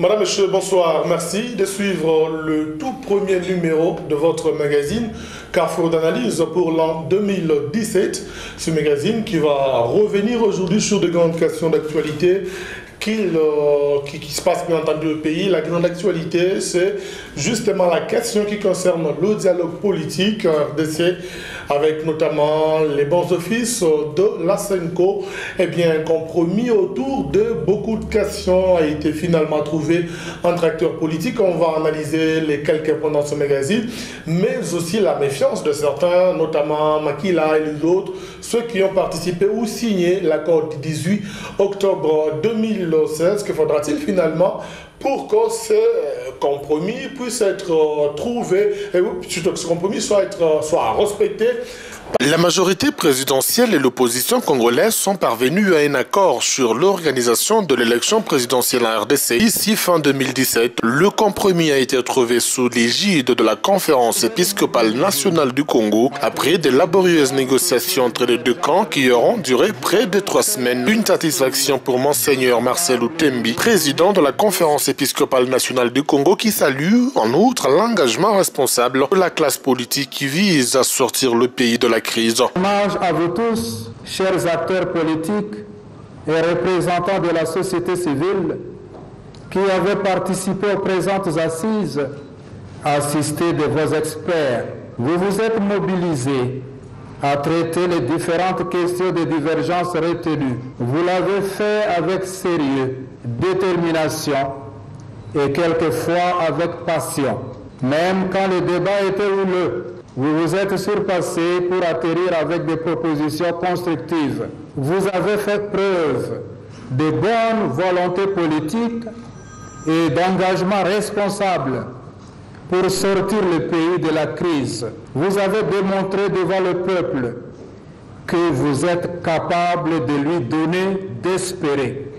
Madame, Monsieur, bonsoir. Merci de suivre le tout premier numéro de votre magazine Carrefour d'analyse pour l'an 2017. Ce magazine qui va revenir aujourd'hui sur de grandes questions d'actualité qui se passe bien entendu au pays. La grande actualité, c'est justement la question qui concerne le dialogue politique RDC avec notamment les bons offices de la SENCO. Eh bien, un compromis autour de beaucoup de questions a été finalement trouvé entre acteurs politiques. On va analyser les quelques points dans ce magazine, mais aussi la méfiance de certains, notamment Makila et les autres, ceux qui ont participé ou signé l'accord du 18 octobre 2016. Que faudra-t-il finalement pour que ce compromis puisse être trouvé et que ce compromis soit respecté? La majorité présidentielle et l'opposition congolaise sont parvenus à un accord sur l'organisation de l'élection présidentielle en RDC. Ici, fin 2017, le compromis a été trouvé sous l'égide de la conférence épiscopale nationale du Congo après de laborieuses négociations entre les deux camps qui auront duré près de 3 semaines. Une satisfaction pour Monseigneur Marcel Outembi, président de la conférence épiscopale nationale du Congo, qui salue en outre l'engagement responsable de la classe politique qui vise à sortir le pays de la crise. Hommage à vous tous, chers acteurs politiques et représentants de la société civile qui avez participé aux présentes assises, assistés de vos experts. Vous vous êtes mobilisés à traiter les différentes questions de divergence retenues. Vous l'avez fait avec sérieux, détermination et quelquefois avec passion. Même quand le débat était houleux, vous vous êtes surpassé pour atterrir avec des propositions constructives. Vous avez fait preuve de bonne volonté politique et d'engagement responsable pour sortir le pays de la crise. Vous avez démontré devant le peuple que vous êtes capable de lui donner d'espérer.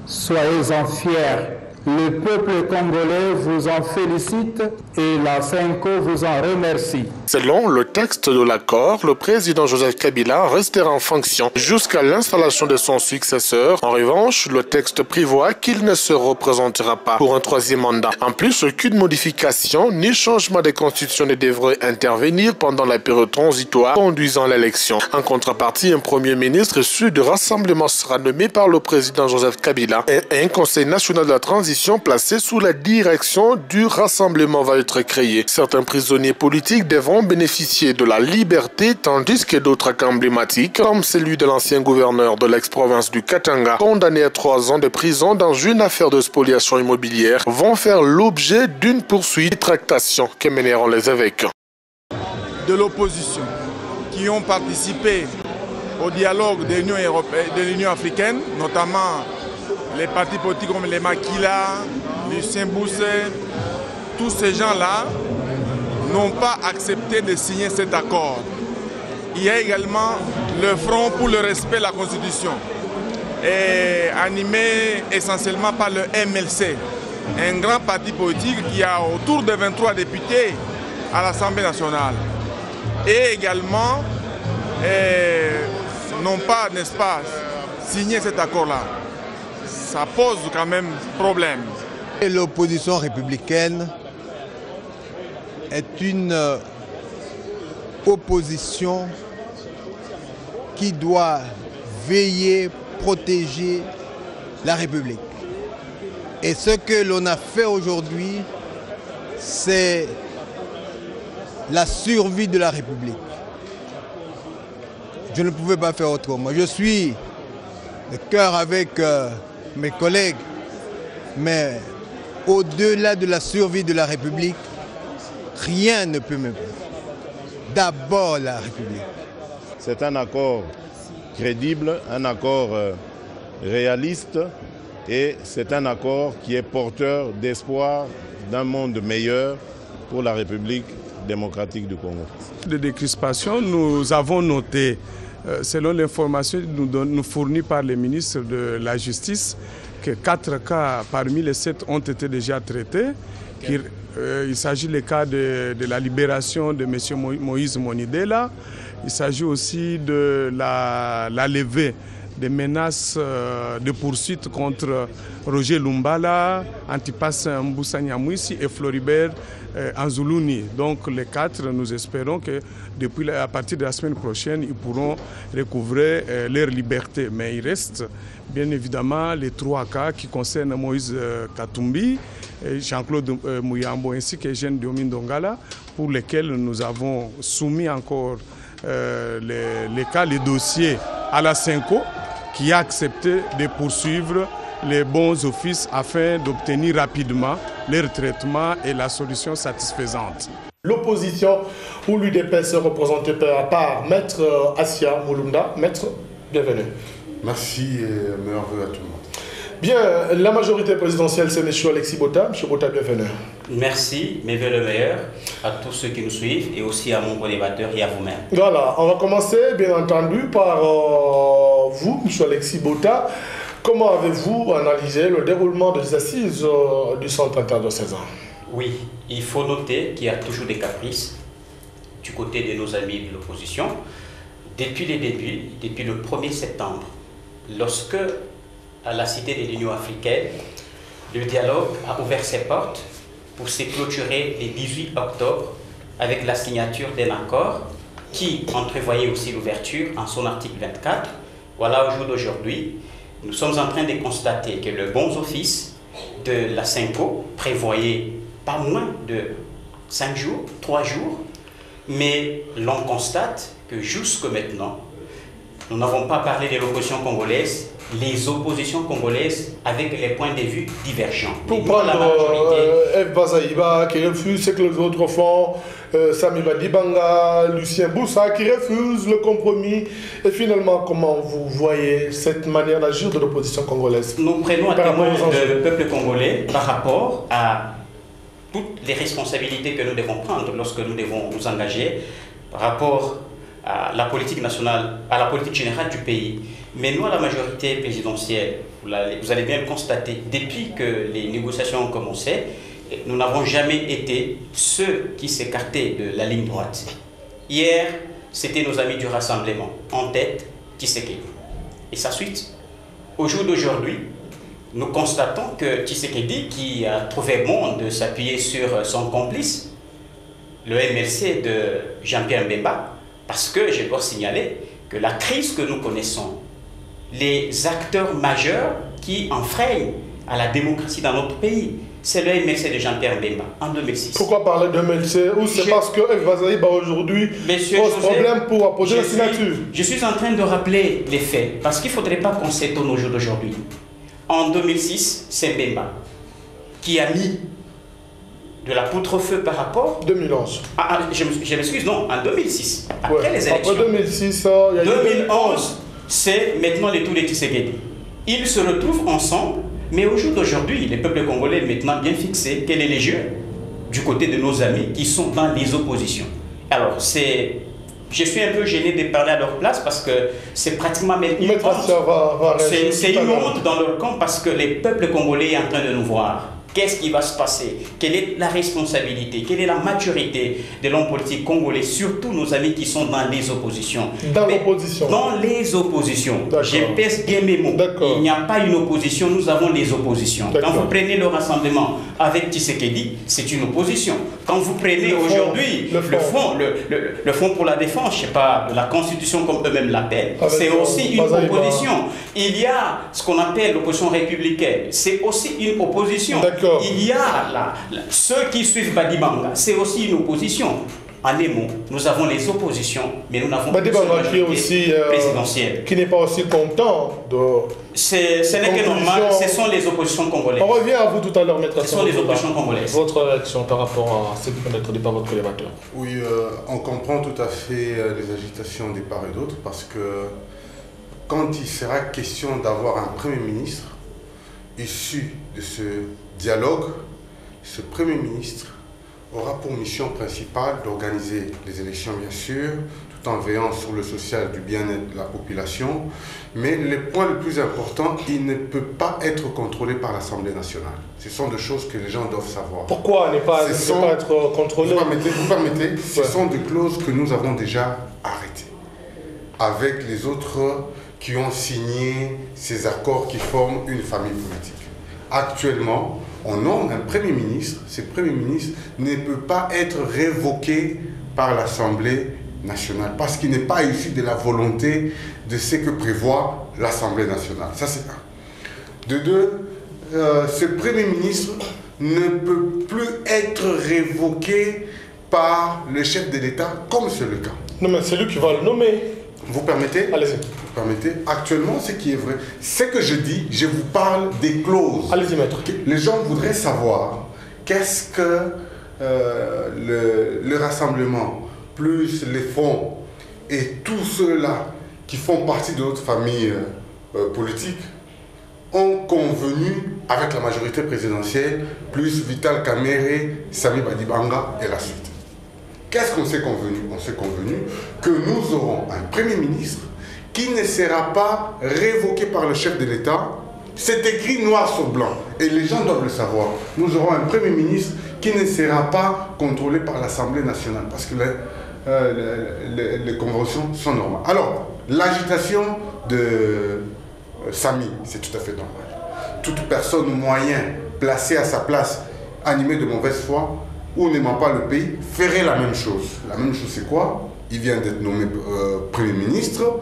Soyez-en fiers. Le peuple congolais vous en félicite et la SENCO vous en remercie. Selon le texte de l'accord, le président Joseph Kabila restera en fonction jusqu'à l'installation de son successeur. En revanche, le texte prévoit qu'il ne se représentera pas pour un 3e mandat. En plus, aucune modification ni changement de constitution ne devrait intervenir pendant la période transitoire conduisant l'élection. En contrepartie, un premier ministre issu du rassemblement sera nommé par le président Joseph Kabila et un conseil national de la transition placé sous la direction du rassemblement va être créé. Certains prisonniers politiques devront bénéficier de la liberté tandis que d'autres cas emblématiques, comme celui de l'ancien gouverneur de l'ex-province du Katanga, condamné à 3 ans de prison dans une affaire de spoliation immobilière, vont faire l'objet d'une poursuite et tractation que mèneront les évêques. De l'opposition qui ont participé au dialogue de l'Union africaine, notamment les partis politiques comme les Makila, Lucien Bousset, tous ces gens-là n'ont pas accepté de signer cet accord. Il y a également le Front pour le respect de la Constitution, animé essentiellement par le MLC, un grand parti politique qui a autour de 23 députés à l'Assemblée nationale. Et également n'ont pas, n'est-ce pas, signé cet accord-là. Ça pose quand même problème. L'opposition républicaine est une opposition qui doit veiller, protéger la République. Et ce que l'on a fait aujourd'hui, c'est la survie de la République. Je ne pouvais pas faire autrement. Je suis de cœur avec mes collègues, mais au-delà de la survie de la République, rien ne peut me faire. D'abord la République. C'est un accord crédible, un accord réaliste et c'est un accord qui est porteur d'espoir d'un monde meilleur pour la République démocratique du Congo. De décrispation, nous avons noté, selon l'information nous fournie par les ministres de la Justice, que 4 cas parmi les 7 ont été déjà traités. Il s'agit des cas de la libération de M. Moïse Monidela. Il s'agit aussi de la levée des menaces de poursuite contre Roger Lumbala, Antipas Mbusa Nyamwisi et Floribert Anzoulouni. Donc les 4, nous espérons que à partir de la semaine prochaine, ils pourront recouvrer leur liberté. Mais il reste bien évidemment les 3 cas qui concernent Moïse Katumbi, Jean-Claude Mouyambo ainsi que Eugène Diomin Dongala, pour lesquels nous avons soumis encore les dossiers à la Senko, qui a accepté de poursuivre les bons offices afin d'obtenir rapidement leur traitement et la solution satisfaisante. L'opposition ou l'UDPS représentée par Maître Assia Mulunda. Maître, bienvenue. Merci et meilleurs vœux à tout le monde. Bien, la majorité présidentielle, c'est M. Alexis Bota. M. Bota, bienvenue. Merci, mes vœux le meilleur à tous ceux qui nous suivent et aussi à mon co-débatteur et à vous-même. Voilà, on va commencer bien entendu par vous, M. Alexis Bota. Comment avez-vous analysé le déroulement des assises du centre interdiocésain? Oui, il faut noter qu'il y a toujours des caprices du côté de nos amis de l'opposition. Depuis les débuts, depuis le 1er septembre, lorsque à la Cité de l'Union africaine, le dialogue a ouvert ses portes pour se clôturer le 18 octobre avec la signature d'un accord qui entrevoyait aussi l'ouverture en son article 24. Voilà, au jour d'aujourd'hui, nous sommes en train de constater que le bon office de la Senko prévoyait pas moins de 5 jours, 3 jours, mais l'on constate que jusque maintenant, nous n'avons pas parlé de l'opposition congolaise, les oppositions congolaises avec les points de vue divergents. Pour prendre F. Bazaïba qui refuse ce que les autres font, Sami Badibanga, Lucien Boussa qui refuse le compromis. Et finalement, comment vous voyez cette manière d'agir de l'opposition congolaise? Nous prenons à témoin le peuple congolais par rapport à toutes les responsabilités que nous devons prendre lorsque nous devons nous engager par rapport à la politique nationale, à la politique générale du pays. Mais nous, à la majorité présidentielle, vous allez bien le constater, depuis que les négociations ont commencé, nous n'avons jamais été ceux qui s'écartaient de la ligne droite. Hier, c'était nos amis du Rassemblement, en tête, Tshisekedi. Et sa suite, au jour d'aujourd'hui, nous constatons que Tshisekedi, qui a trouvé bon de s'appuyer sur son complice, le MLC de Jean-Pierre Mbemba, parce que je dois signaler que la crise que nous connaissons, les acteurs majeurs qui enfreignent à la démocratie dans notre pays, c'est le MLC de Jean-Pierre Mbemba en 2006. Pourquoi parler de MLC? Ou c'est parce que F. Bazaïba aujourd'hui pose problème pour apposer la signature? Je suis en train de rappeler les faits, parce qu'il ne faudrait pas qu'on s'étonne au jour d'aujourd'hui. En 2006, c'est Mbemba qui a mis de la poudre au feu par rapport... 2011. Je m'excuse, non, en 2006. Après les élections. Après 2006, il y a 2011, c'est maintenant les tous les Tshisekedi. Ils se retrouvent ensemble, mais au jour d'aujourd'hui, le peuple congolais est maintenant bien fixé quel est le jeu du côté de nos amis qui sont dans les oppositions. Alors, je suis un peu gêné de parler à leur place parce que c'est pratiquement une honte. C'est une honte dans leur camp parce que le peuple congolais est en train de nous voir. Qu'est-ce qui va se passer? Quelle est la responsabilité? Quelle est la maturité de l'homme politique congolais? Surtout nos amis qui sont dans les oppositions. Dans l'opposition? Dans les oppositions. Je pèse bien mes mots. Il n'y a pas une opposition, nous avons les oppositions. Quand vous prenez le rassemblement avec Tshisekedi, c'est une opposition. Quand vous prenez aujourd'hui le Front pour la défense, je ne sais pas, la Constitution comme eux-mêmes l'appellent, c'est aussi une opposition. Il y a ce qu'on appelle l'opposition républicaine, c'est aussi une opposition. Il y a ceux qui suivent Badibanga, c'est aussi une opposition. En des mots, nous avons les oppositions, mais nous n'avons pas de majorité présidentielle. Qui n'est pas aussi content de... Ce n'est que normal, ce sont les oppositions congolaises. On revient à vous tout à l'heure, maître. Ce sont les oppositions congolaises. Votre réaction par rapport à ce qui peut être dit par votre collaborateur? Oui, on comprend tout à fait les agitations des part et d'autres, parce que quand il sera question d'avoir un Premier ministre issu de ce dialogue, ce Premier ministre aura pour mission principale d'organiser les élections, bien sûr, tout en veillant sur le social du bien-être de la population. Mais le point le plus important, il ne peut pas être contrôlé par l'Assemblée nationale. Ce sont des choses que les gens doivent savoir. Pourquoi ne pas être contrôlé? Vous permettez, ce sont des clauses que nous avons déjà arrêtées avec les autres qui ont signé ces accords qui forment une famille politique. Actuellement, on nomme un Premier ministre. Ce Premier ministre ne peut pas être révoqué par l'Assemblée nationale parce qu'il n'est pas issu de la volonté de ce que prévoit l'Assemblée nationale. Ça, c'est un. De deux, ce Premier ministre ne peut plus être révoqué par le chef de l'État, comme c'est le cas. Non, mais c'est lui qui va le nommer. Vous permettez? Allez-y. Vous permettez? Actuellement, ce qui est vrai, ce que je dis, je vous parle des clauses. Allez-y, maître. Les gens voudraient savoir qu'est-ce que le rassemblement, plus les fonds et tous ceux-là qui font partie de notre famille politique ont convenu avec la majorité présidentielle, plus Vital Kamerhe, Sami Badibanga et la suite. Qu'est-ce qu'on s'est convenu? On s'est convenu que nous aurons un Premier ministre qui ne sera pas révoqué par le chef de l'État. C'est écrit noir sur blanc et les gens doivent le savoir. Nous aurons un Premier ministre qui ne sera pas contrôlé par l'Assemblée nationale parce que les conventions sont normales. Alors, l'agitation de Sami, c'est tout à fait normal. Toute personne moyenne placée à sa place, animée de mauvaise foi, ou n'aimant pas le pays, ferait la même chose. La même chose, c'est quoi? Il vient d'être nommé Premier ministre,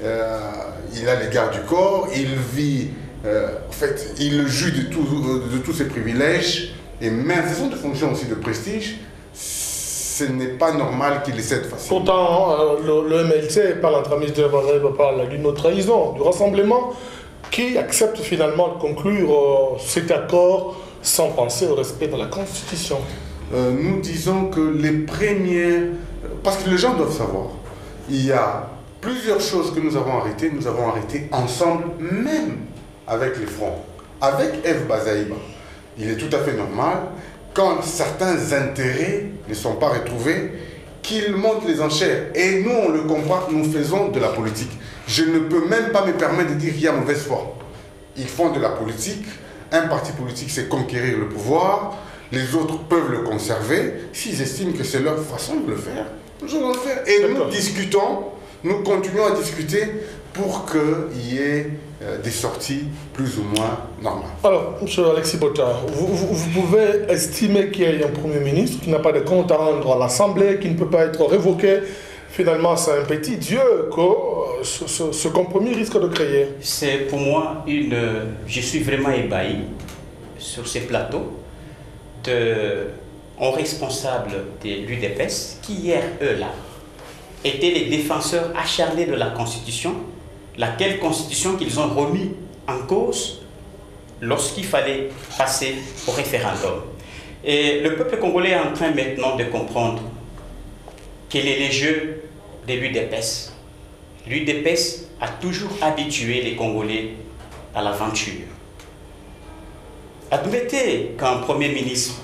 il a les gardes du corps, il vit, en fait, il jouit de tous ses privilèges, et même ce sont des fonctions aussi de prestige. Ce n'est pas normal qu'il les cède facilement. Pourtant, le MLC parle entre amis de parle d'une trahison du rassemblement qui accepte finalement de conclure cet accord sans penser au respect de la Constitution. Nous disons que les premières... Parce que les gens doivent savoir, il y a plusieurs choses que nous avons arrêtées. Nous avons arrêté ensemble, même avec les fronts. Avec F. Bazaïba, il est tout à fait normal, quand certains intérêts ne sont pas retrouvés, qu'ils montent les enchères. Et nous, on le comprend, nous faisons de la politique. Je ne peux même pas me permettre de dire qu'il y a mauvaise foi. Ils font de la politique. Un parti politique, c'est conquérir le pouvoir. Les autres peuvent le conserver. S'ils estiment que c'est leur façon de le faire, nous allons le faire. Et nous discutons, nous continuons à discuter pour qu'il y ait des sorties plus ou moins normales. Alors, M. Alexis Botta, vous pouvez estimer qu'il y a un Premier ministre qui n'a pas de compte à rendre à l'Assemblée, qui ne peut pas être révoqué. Finalement, c'est un petit Dieu que ce compromis risque de créer. C'est pour moi je suis vraiment ébahi sur ces plateaux en responsable de l'UDPS qui hier, eux-là, étaient les défenseurs acharnés de la Constitution, laquelle Constitution qu'ils ont remis en cause lorsqu'il fallait passer au référendum. Et le peuple congolais est en train maintenant de comprendre quel est le jeu de l'UDPS. L'UDPS a toujours habitué les Congolais à l'aventure. Admettez qu'un Premier ministre,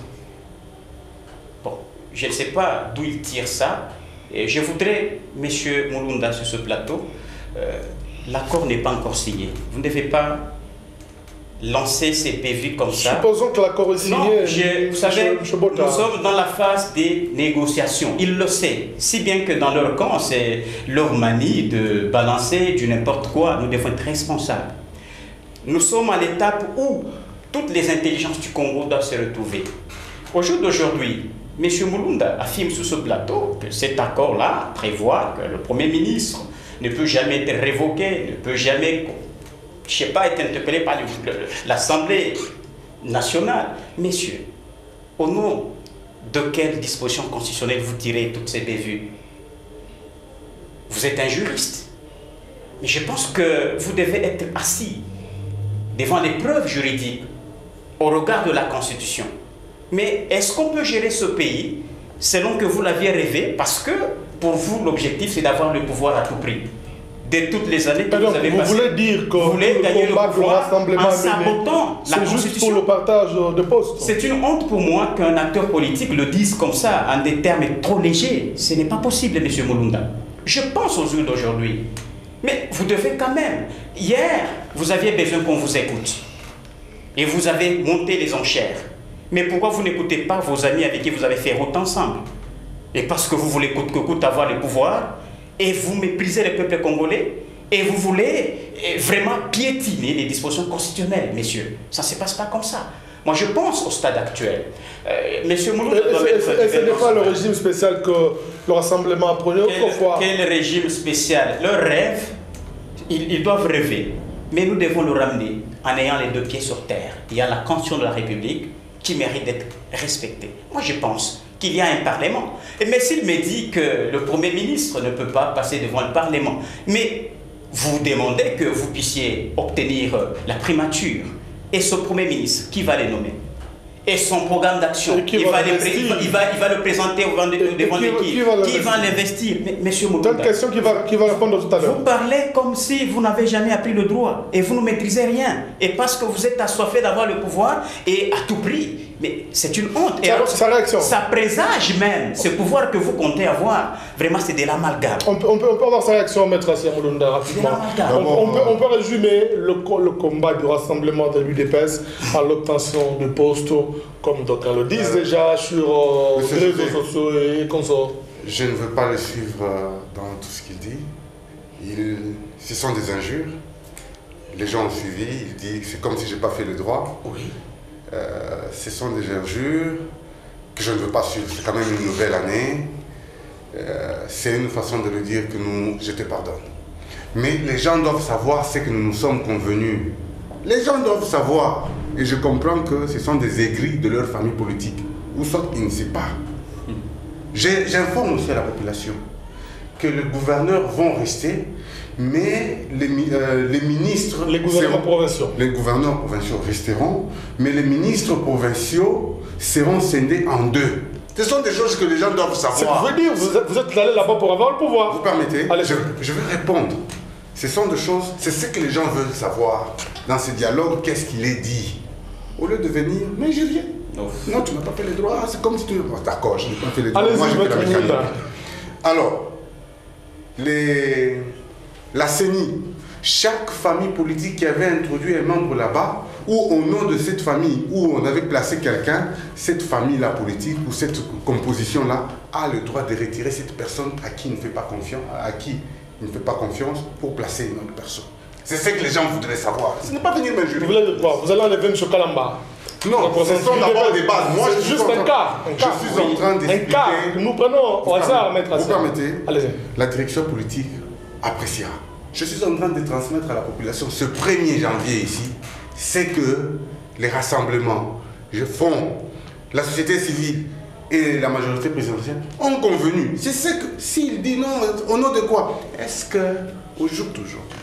bon, je ne sais pas d'où il tire ça, et je voudrais, M. Mulunda, sur ce plateau, l'accord n'est pas encore signé. Vous ne devez pas lancer ces PV comme ça. Supposons que l'accord est signé. Non, vous savez, nous sommes dans la phase des négociations. Ils le savent. Si bien que dans leur camp, c'est leur manie de balancer du n'importe quoi. Nous devons être responsables. Nous sommes à l'étape où toutes les intelligences du Congo doivent se retrouver. Au jour d'aujourd'hui, M. Mulunda affirme sur ce plateau que cet accord-là prévoit que le Premier ministre ne peut jamais être révoqué, ne peut jamais, je ne sais pas, être interpellé par l'Assemblée nationale. Messieurs, au nom de quelle disposition constitutionnelle vous tirez toutes ces bévues? Vous êtes un juriste. Mais je pense que vous devez être assis devant les preuves juridiques au regard de la Constitution. Mais est-ce qu'on peut gérer ce pays selon que vous l'aviez rêvé? Parce que pour vous, l'objectif, c'est d'avoir le pouvoir à tout prix. De toutes les années que vous avez passées. Vous voulez dire que vous voulez gagner le pouvoir en sabotant la Constitution. C'est juste pour le partage de postes. C'est une honte pour moi qu'un acteur politique le dise comme ça, en des termes trop légers. Ce n'est pas possible, M. Mulunda. Je pense aux jours d'aujourd'hui. Mais vous devez quand même. Hier, vous aviez besoin qu'on vous écoute. Et vous avez monté les enchères. Mais pourquoi vous n'écoutez pas vos amis avec qui vous avez fait route ensemble? Et parce que vous voulez coûte que coûte avoir le pouvoir, et vous méprisez le peuple congolais, Et vous voulez vraiment piétiner les dispositions constitutionnelles, messieurs. Ça ne se passe pas comme ça. Moi, je pense au stade actuel. Monsieur Mouloud... Et ce n'est pas le régime spécial que le Rassemblement a prôné autrefois. Quel régime spécial? Leur rêve, ils doivent rêver. Mais nous devons le ramener en ayant les deux pieds sur terre. Il y a la Constitution de la République qui mérite d'être respectée. Moi, je pense qu'il y a un Parlement. Mais s'il me dit que le Premier ministre ne peut pas passer devant le Parlement, mais vous demandez que vous puissiez obtenir la primature, et ce Premier ministre, qui va les nommer? Et son programme d'action, il va le présenter devant l'équipe. Qui va l'investir? Monsieur Mouloud, c'est une question qui va répondre tout à l'heure. Vous parlez comme si vous n'avez jamais appris le droit et vous ne maîtrisez rien. Et parce que vous êtes assoiffé d'avoir le pouvoir et à tout prix. Mais c'est une honte. Et alors, sa réaction. Ça présage même ce pouvoir que vous comptez avoir. Vraiment, c'est de l'amalgame. On peut avoir sa réaction, Maître Assia Moulounda, rapidement. On peut résumer le combat du rassemblement de l'UDPS à l'obtention de postes, comme d'aucuns le disent déjà, sur les réseaux sociaux et consorts. Je ne veux pas le suivre dans tout ce qu'il dit. Ce sont des injures. Les gens ont suivi, il dit c'est comme si je n'ai pas fait le droit. Oui. Ce sont des injures que je ne veux pas suivre. C'est quand même une nouvelle année. C'est une façon de le dire que je te pardonne. Mais les gens doivent savoir ce que nous nous sommes convenus. Les gens doivent savoir. Et je comprends que ce sont des aigris de leur famille politique. Ou soit ils ne savent pas. J'informe aussi à la population que les gouverneurs vont rester, mais les ministres... Les gouverneurs provinciaux. Les gouverneurs provinciaux resteront, mais les ministres provinciaux seront scindés en deux. Ce sont des choses que les gens doivent savoir. Vous voulez dire, vous êtes allé là-bas pour avoir le pouvoir. Vous permettez? Allez, je vais répondre. Ce sont des choses, c'est ce que les gens veulent savoir. Dans ce dialogue, qu'est-ce qu'il est dit? Au lieu de venir, mais je viens. Non, tu n'as pas fait les droits, c'est comme si tu... Oh, d'accord, je n'ai pas fait les droits. Moi, j'ai fait la mécanique. Alors, la CENI, chaque famille politique qui avait introduit un membre là-bas, ou au nom de cette famille, où on avait placé quelqu'un, cette famille-là politique, ou cette composition-là, a le droit de retirer cette personne à qui il ne fait pas confiance, pour placer une autre personne. C'est ce que les gens voudraient savoir. Ce n'est pas venir m'injurer. Vous voulez de quoi? Vous allez enlever M. Kalamba? Non, ce sont d'abord des bases. Moi, c'est juste un cas. Je suis en train d'expliquer. Un cas. Nous prenons au hasard, Maître Assia. Vous permettez? Allez-y. La direction politique appréciera. Je suis en train de transmettre à la population ce 1er janvier ici, c'est que les rassemblements font, la société civile et la majorité présidentielle ont convenu. C'est ce que, s'il dit non, au nom de quoi? Est-ce que, au jour d'aujourd'hui,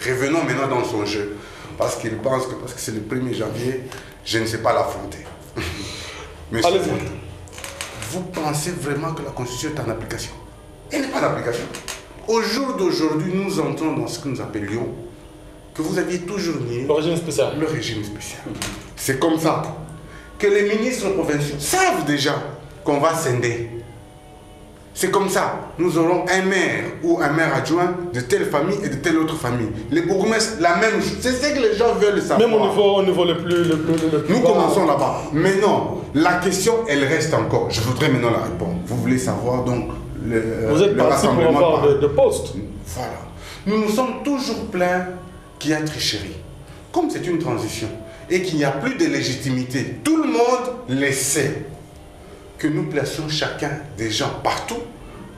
revenons maintenant dans son jeu, parce qu'il pense que parce que c'est le 1er janvier, je ne sais pas l'affronter. Monsieur, vous pensez vraiment que la Constitution est en application? Elle n'est pas en application. Au jour d'aujourd'hui, nous entrons dans ce que nous appelions, que vous aviez toujours nié, le régime spécial. Le régime spécial. C'est comme ça que les ministres provinciaux savent déjà qu'on va scinder. C'est comme ça. Nous aurons un maire ou un maire adjoint de telle famille et de telle autre famille. Les bourgmestres, la même chose. C'est ce que les gens veulent savoir. Même au niveau le plus nous commençons là-bas. Mais non, la question, elle reste encore. Je voudrais maintenant la répondre. Vous voulez savoir donc vous êtes parti pour avoir de postes. Voilà. Nous nous sommes toujours plaints qu'il y a tricherie. Comme c'est une transition et qu'il n'y a plus de légitimité, tout le monde le sait. Que nous placions chacun des gens partout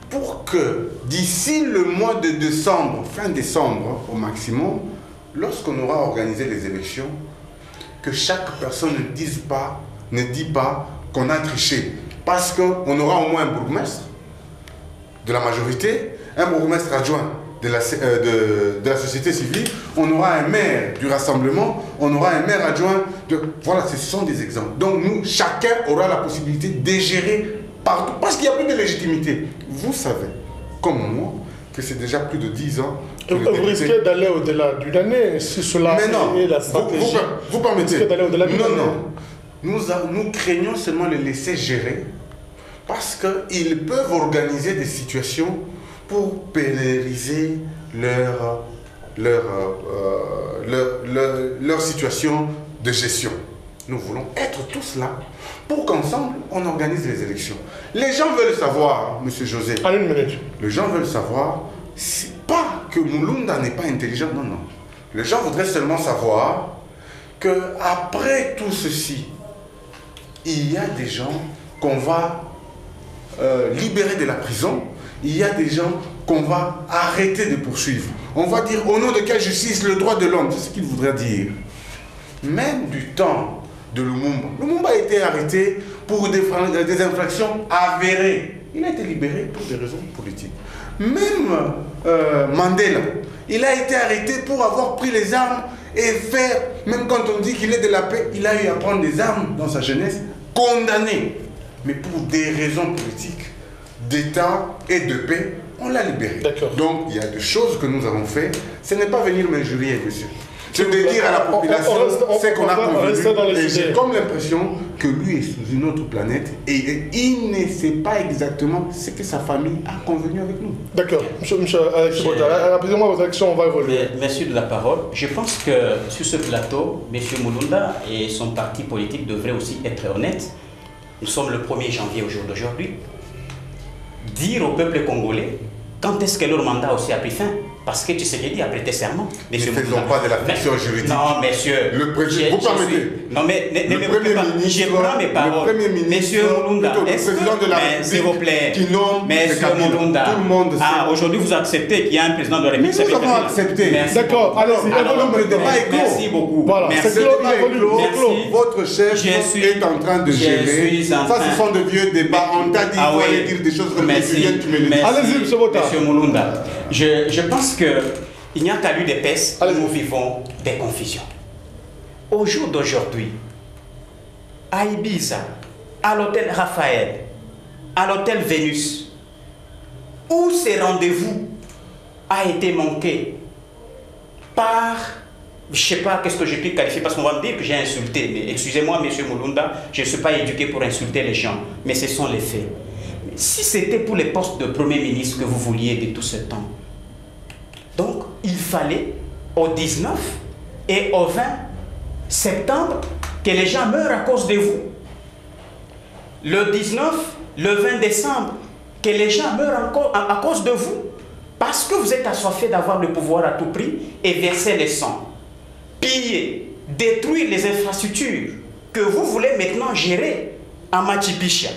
pour que d'ici le mois de décembre, fin décembre au maximum, lorsqu'on aura organisé les élections, que chaque personne ne dit pas qu'on a triché. Parce qu'on aura au moins un bourgmestre de la majorité, un bourgmestre adjoint de la société civile, on aura un maire du rassemblement, on aura un maire adjoint de... Voilà, ce sont des exemples. Donc nous, chacun aura la possibilité de gérer partout, parce qu'il n'y a plus de légitimité. Vous savez, comme moi, que c'est déjà plus de 10 ans... Que vous risquez d'aller au-delà d'une année, si cela est la stratégie. Vous permettez? Non. Nous craignons seulement les laisser gérer, parce qu'ils peuvent organiser des situations pour pénaliser leur situation de gestion. Nous voulons être tous là pour qu'ensemble, on organise les élections. Les gens veulent savoir, M. José. En une minute. Les gens veulent savoir, pas que Mulunda n'est pas intelligent. Non, non. Les gens voudraient seulement savoir qu'après tout ceci, il y a des gens qu'on va libérer de la prison, il y a des gens qu'on va arrêter de poursuivre. On va dire au nom de quelle justice? Le droit de l'homme, c'est ce qu'il voudrait dire. Même du temps de Lumumba. Lumumba a été arrêté pour des infractions avérées. Il a été libéré pour des raisons politiques. Même Mandela, il a été arrêté pour avoir pris les armes et faire, même quand on dit qu'il est de la paix, il a eu à prendre des armes dans sa jeunesse, condamné. Mais pour des raisons politiques, d'État et de paix, on l'a libéré. Donc il y a des choses que nous avons faites. Ce n'est pas venir m'injurier, monsieur. C'est de dire à la population ce qu'on a convenu. Et j'ai comme l'impression que lui est sous une autre planète et il ne sait pas exactement ce que sa famille a convenu avec nous. D'accord. Monsieur Alexis Bota, rapidement vos actions, on va évoluer. Merci de la parole. Je pense que sur ce plateau, M. Mulunda et son parti politique devraient aussi être honnêtes. Nous sommes le 1er janvier au jour d'aujourd'hui. Dire au peuple congolais quand est-ce que leur mandat aussi a pris fin. Parce que Tshisekedi a prêté serment. Ne faisons pas de la fiction juridique. Non, monsieur. Le président, vous permettez. Non, mais ne Premier ministre, je prends mes paroles. Le Premier ministre, monsieur Mulunda, le président de la République, s'il vous plaît, qui nomme monsieur Mulunda. Tout le monde sait. Ah, aujourd'hui, vous acceptez qu'il y a un président de la République. Mais nous avons accepté. D'accord, allez-y, merci beaucoup. Voilà, merci. Votre chef est en train de gérer. Ça, ce sont de vieux débats. On t'a dit qu'il fallait dire des choses comme tu viens, tu me le dis. Allez-y, monsieur Bota. Monsieur Mulunda, je pense qu'il n'y a qu'à l'UDPS où nous vivons des confusions. Au jour d'aujourd'hui, à Ibiza, à l'hôtel Raphaël, à l'hôtel Vénus, où ces rendez-vous a été manqué par, je ne sais pas qu'est-ce que je peux qualifier, parce qu'on va me dire que j'ai insulté, mais excusez-moi, monsieur Mulunda, je ne suis pas éduqué pour insulter les gens, mais ce sont les faits. Si c'était pour les postes de Premier ministre que vous vouliez de tout ce temps, donc il fallait au 19 et au 20 septembre que les gens meurent à cause de vous. Le 19, le 20 décembre, que les gens meurent à cause de vous. Parce que vous êtes assoiffés d'avoir le pouvoir à tout prix et verser le sang. Piller, détruire les infrastructures que vous voulez maintenant gérer à Machipicha.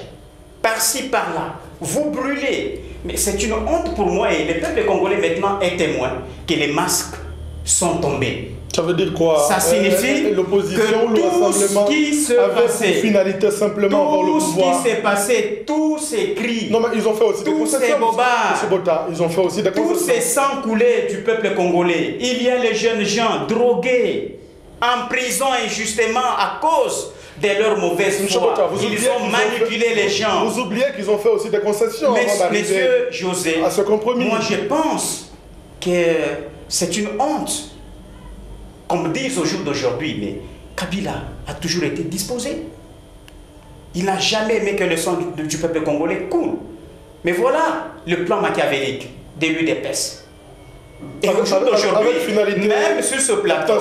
Par-ci, par-là, vous brûlez. Mais c'est une honte pour moi et le peuple congolais maintenant est témoin que les masques sont tombés. Ça veut dire quoi? Ça signifie l'opposition, que tout ce qui se passait, finalité simplement avoir le pouvoir. Tout ce qui s'est passé, tous ces cris, non mais ils ont fait aussi des concessions. Tous ces bobards, ils ont fait aussi des concessions. Tous ces sangs coulés du peuple congolais. Il y a les jeunes gens drogués, en prison injustement à cause de leur mauvaise foi. Ils ont manipulé les gens. Vous oubliez qu'ils ont fait aussi des concessions avant d'arriver Monsieur José, à ce compromis. Moi je pense que c'est une honte. Comme disent au jour d'aujourd'hui, mais Kabila a toujours été disposé. Il n'a jamais aimé que le sang du peuple congolais coule. Mais voilà le plan machiavélique de l'UDPS. Et au jour d'aujourd'hui, même sur ce plateau,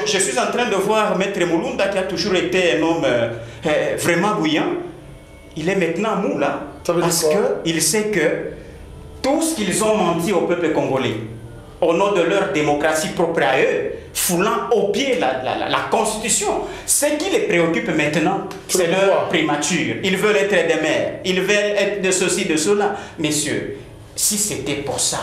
je suis en train de voir Maître Mulunda qui a toujours été un homme vraiment bouillant. Il est maintenant mou là, parce qu'il sait que tout ce qu'ils ont menti au peuple congolais, au nom de leur démocratie propre à eux, foulant au pied la Constitution. Ce qui les préoccupe maintenant, c'est leur primature. Ils veulent être des maires, ils veulent être de ceci, de cela. Messieurs, si c'était pour ça,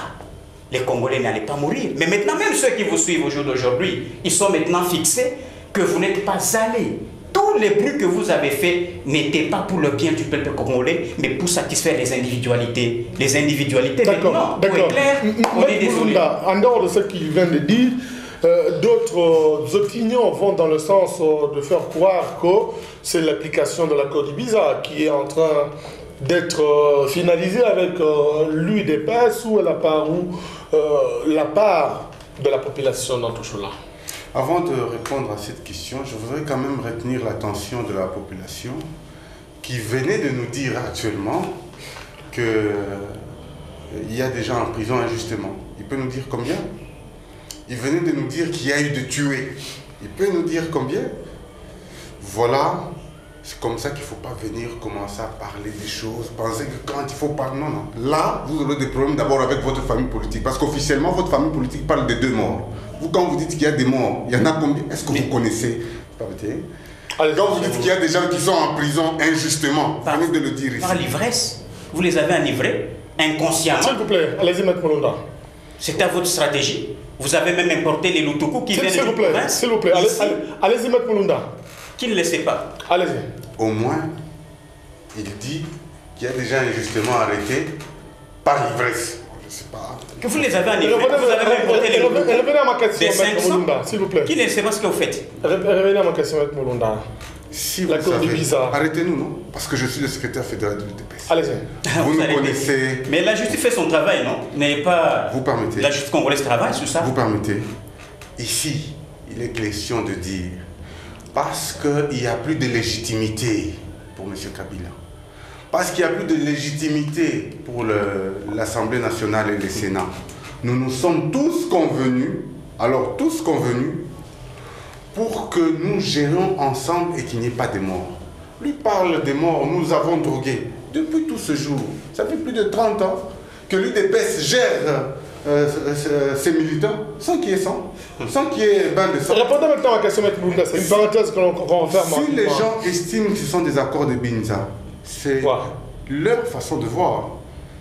les Congolais n'allaient pas mourir. Mais maintenant, même ceux qui vous suivent au jour d'aujourd'hui, ils sont maintenant fixés que vous n'êtes pas allés. Tous les bruits que vous avez faits n'étaient pas pour le bien du peuple congolais, mais pour satisfaire les individualités. Les individualités, maintenant, pour être clair, on est désolé. En dehors de ce qu'il vient de dire, d'autres opinions vont dans le sens de faire croire que c'est l'application de l'accord d'Ibiza qui est en train d'être finalisée avec l'UDPS ou la part de la population dans tout cela. Avant de répondre à cette question, je voudrais quand même retenir l'attention de la population qui venait de nous dire actuellement qu'il y a des gens en prison injustement. Il peut nous dire combien? Il venait de nous dire qu'il y a eu de tués. Il peut nous dire combien? Voilà C'est comme ça qu'il ne faut pas venir commencer à parler des choses, penser que quand il faut parler, non, non. Là, vous aurez des problèmes d'abord avec votre famille politique, parce qu'officiellement, votre famille politique parle de 2 morts. Vous, quand vous dites qu'il y a des morts, il y en a combien? Est-ce que vous connaissez? Quand vous dites qu'il y a des gens qui sont en prison injustement, venez de le dire ici. Par l'ivresse, vous les avez enivrés inconsciemment. S'il vous plaît, allez-y, M. Mulunda. C'était votre stratégie. Vous avez même importé les Lutuku qui viennent de province. S'il vous plaît, allez-y, M. Mulunda. Qui ne le sait pas. Allez-y. Au moins, il dit qu'il y a des gens injustement arrêtés par l'ivresse. Je ne sais pas. Que vous les avez enivrés. Vous avez même importé les Lutuku. Revenez à ma question, M. Mulunda, s'il vous plaît. Qui ne sait pas ce que vous faites. Revenez à ma question, M. Mulunda. Si vous savez, arrêtez-nous, non? Parce que je suis le secrétaire fédéral de l'UDPS. Allez-y. Vous nous connaissez. Mais la justice fait son travail, non? N'ayez pas... Vous permettez. La justice congolaise travaille sur ça. Vous permettez. Ici, il est question de dire, parce qu'il n'y a plus de légitimité pour M. Kabila, parce qu'il n'y a plus de légitimité pour l'Assemblée nationale et le Sénat, nous nous sommes tous convenus, alors tous convenus, pour que nous gérions ensemble et qu'il n'y ait pas de morts. Lui parle des morts, nous avons drogué. Depuis tout ce jour, ça fait plus de 30 ans que l'UDPS gère ces militants sans qu'il y ait sang, sans qu'il y ait bain de sang. Répondez maintenant à la question, M. Mulunda, c'est une parenthèse qu'on referme. Si les gens estiment que ce sont des accords de Binza, c'est leur façon de voir.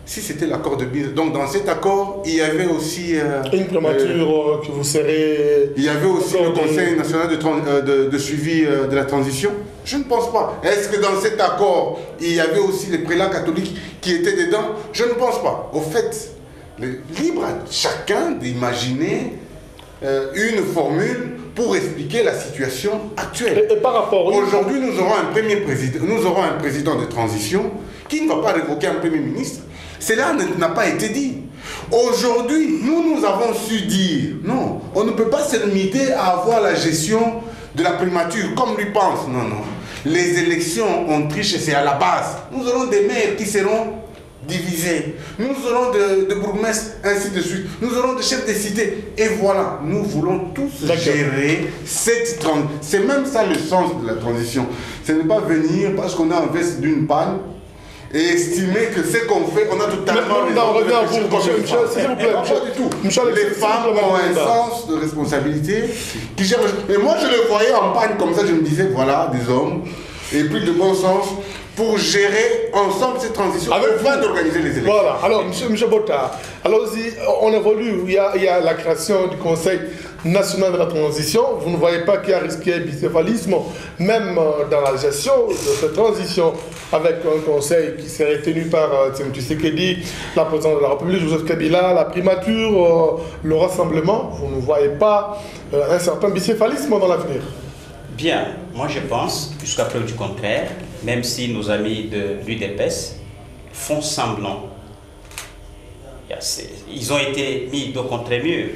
Si c'était l'accord de Binza, donc dans cet accord, il y avait aussi... une primature que vous serez... Il y avait aussi le Conseil national de suivi de la transition. Je ne pense pas. Est-ce que dans cet accord, il y avait aussi les prélats catholiques qui étaient dedans? Je ne pense pas. Au fait, libre à chacun d'imaginer une formule pour expliquer la situation actuelle. Et par rapport... Aujourd'hui, nous aurons un président de transition qui ne va pas révoquer un premier ministre. Cela n'a pas été dit. Aujourd'hui, nous avons su dire, non, on ne peut pas se limiter à avoir la gestion de la primature comme lui pense. Non, non. Les élections, on triche, c'est à la base. Nous aurons des maires qui seront divisés. Nous aurons de bourgmestres, ainsi de suite. Nous aurons des chefs de cité. Et voilà, nous voulons tous gérer cette transition. C'est même ça le sens de la transition. Ce n'est pas venir parce qu'on a en veste d'une panne et estimer que ce qu'on fait, on a totalement raison. On revient à vous, s'il vous plaît. Pas du tout. Les femmes ont un sens de responsabilité qui gèrent. Et moi, je le voyais en panne comme ça, je me disais, voilà, des hommes, et puis de bon sens, pour gérer ensemble cette transition, afin d'organiser les élections. Voilà, alors, M. Botta, allons-y, on évolue, il y a la création du Conseil national de la transition. Vous ne voyez pas qu'il y a risqué bicéphalisme, même dans la gestion de cette transition, avec un conseil qui serait tenu par Tshisekedi, la présidente de la République, Joseph Kabila, la primature, le rassemblement. Vous ne voyez pas un certain bicéphalisme dans l'avenir? Bien, moi je pense, jusqu'à preuve du contraire, même si nos amis de l'UDPS font semblant, ils ont été mis dos contre mur.